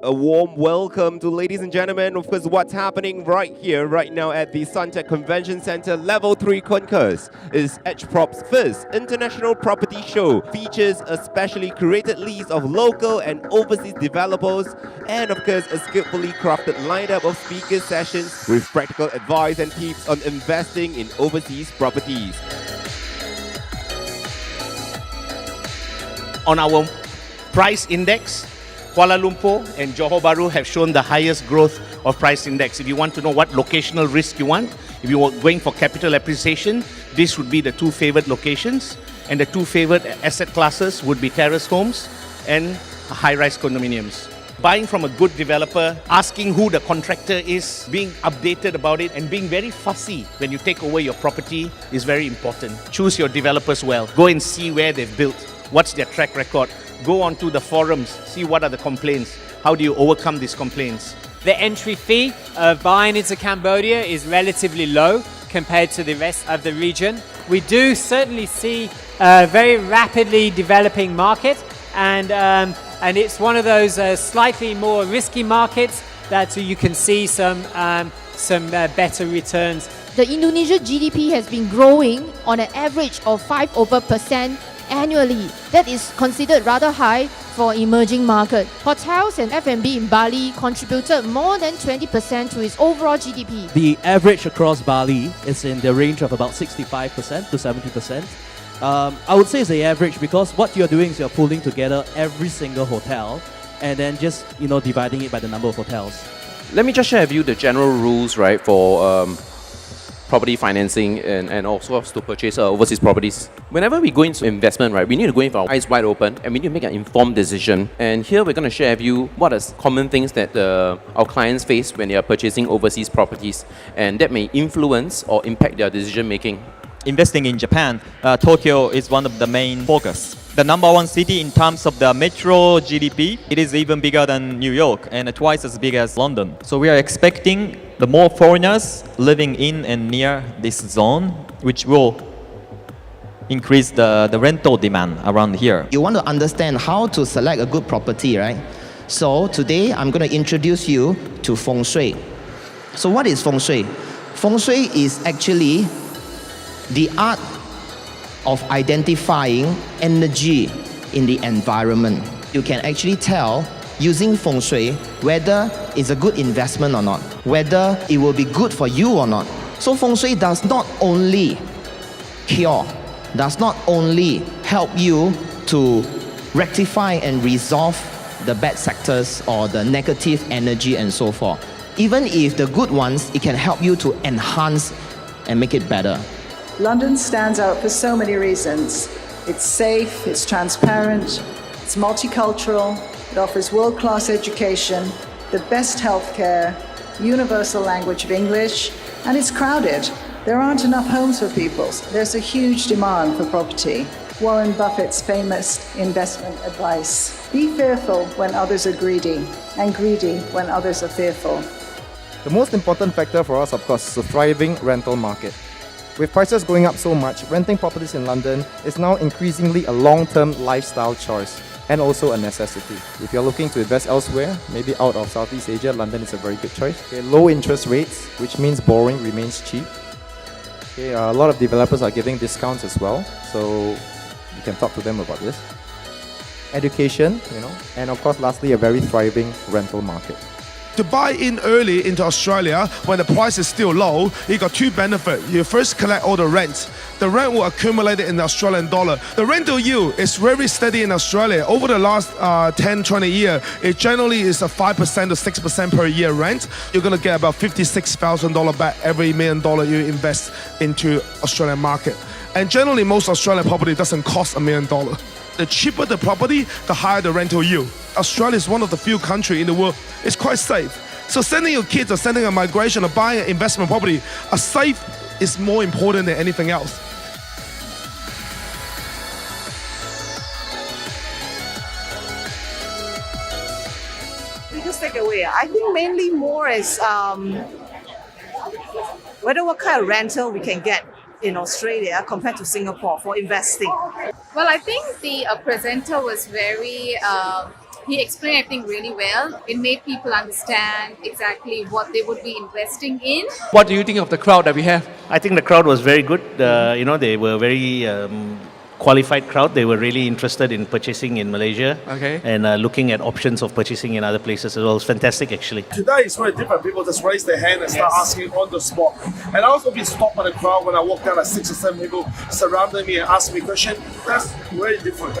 A warm welcome to ladies and gentlemen, of course, what's happening right here, right now at the Suntec Convention Center Level 3 Concourse is EdgeProp's first international property show. Features a specially curated list of local and overseas developers and, of course, a skillfully crafted lineup of speaker sessions with practical advice and tips on investing in overseas properties. On our price index, Kuala Lumpur and Johor Bahru have shown the highest growth of price index. If you want to know what locational risk you want, if you are going for capital appreciation, this would be the two favored locations. And the two favored asset classes would be terrace homes and high-rise condominiums. Buying from a good developer, asking who the contractor is, being updated about it, and being very fussy when you take over your property is very important. Choose your developers well. Go and see where they've built. What's their track record? Go onto the forums, see what are the complaints. How do you overcome these complaints? The entry fee of buying into Cambodia is relatively low compared to the rest of the region. We do certainly see a very rapidly developing market, and it's one of those slightly more risky markets that you can see some better returns. The Indonesia GDP has been growing on an average of 5% annually. That is considered rather high for emerging market. Hotels and F&B in Bali contributed more than 20% to its overall GDP. The average across Bali is in the range of about 65% to 70%. I would say it's the average because what you're doing is you're pulling together every single hotel and then just dividing it by the number of hotels. Let me just share with you the general rules, right, for property financing and also to purchase overseas properties. Whenever we go into investment, right, we need to go in with our eyes wide open and we need to make an informed decision. And here we're going to share with you what are common things that our clients face when they are purchasing overseas properties, and that may influence or impact their decision making. Investing in Japan, Tokyo is one of the main focus. The number one city in terms of the metro GDP, it is even bigger than New York and twice as big as London. So we are expecting the more foreigners living in and near this zone, which will increase the rental demand around here. You want to understand how to select a good property, right? So today I'm going to introduce you to Feng Shui. So what is Feng Shui? Feng Shui is actually the art of identifying energy in the environment. You can actually tell using Feng Shui whether it's a good investment or not, whether it will be good for you or not. So Feng Shui does not only cure, does not only help you to rectify and resolve the bad sectors or the negative energy and so forth. Even if the good ones, it can help you to enhance and make it better. London stands out for so many reasons. It's safe, it's transparent, it's multicultural, it offers world-class education, the best healthcare, universal language of English, and it's crowded. There aren't enough homes for people. There's a huge demand for property. Warren Buffett's famous investment advice: be fearful when others are greedy, and greedy when others are fearful. The most important factor for us, of course, is a thriving rental market. With prices going up so much, renting properties in London is now increasingly a long-term lifestyle choice and also a necessity. If you're looking to invest elsewhere, maybe out of Southeast Asia, London is a very good choice. Low interest rates, which means borrowing remains cheap. A lot of developers are giving discounts as well, so you can talk to them about this. Education, and of course, lastly, a very thriving rental market. To buy in early into Australia when the price is still low, you got two benefits. You first collect all the rent. The rent will accumulate in the Australian dollar. The rental yield is very steady in Australia. Over the last 10-20 years, it generally is a 5% to 6% per year rent. You're going to get about $56,000 back every $1 million you invest into Australian market. And generally, most Australian property doesn't cost $1 million. The cheaper the property, the higher the rental yield. Australia is one of the few countries in the world. It's quite safe. So sending your kids or sending a migration or buying an investment property, a safe is more important than anything else. Biggest takeaway, I think mainly more is whether what kind of rental we can get in Australia compared to Singapore for investing. Well, I think the presenter was very He explained everything really well. It made people understand exactly what they would be investing in. What do you think of the crowd that we have? I think the crowd was very good. They were very qualified crowd. They were really interested in purchasing in Malaysia and looking at options of purchasing in other places as well. It was fantastic, actually. Today is very different. People just raise their hand and start asking on the spot. And I also been stopped by the crowd when I walked down, like 6 or 7 people surrounded me and asked me questions. That's very different.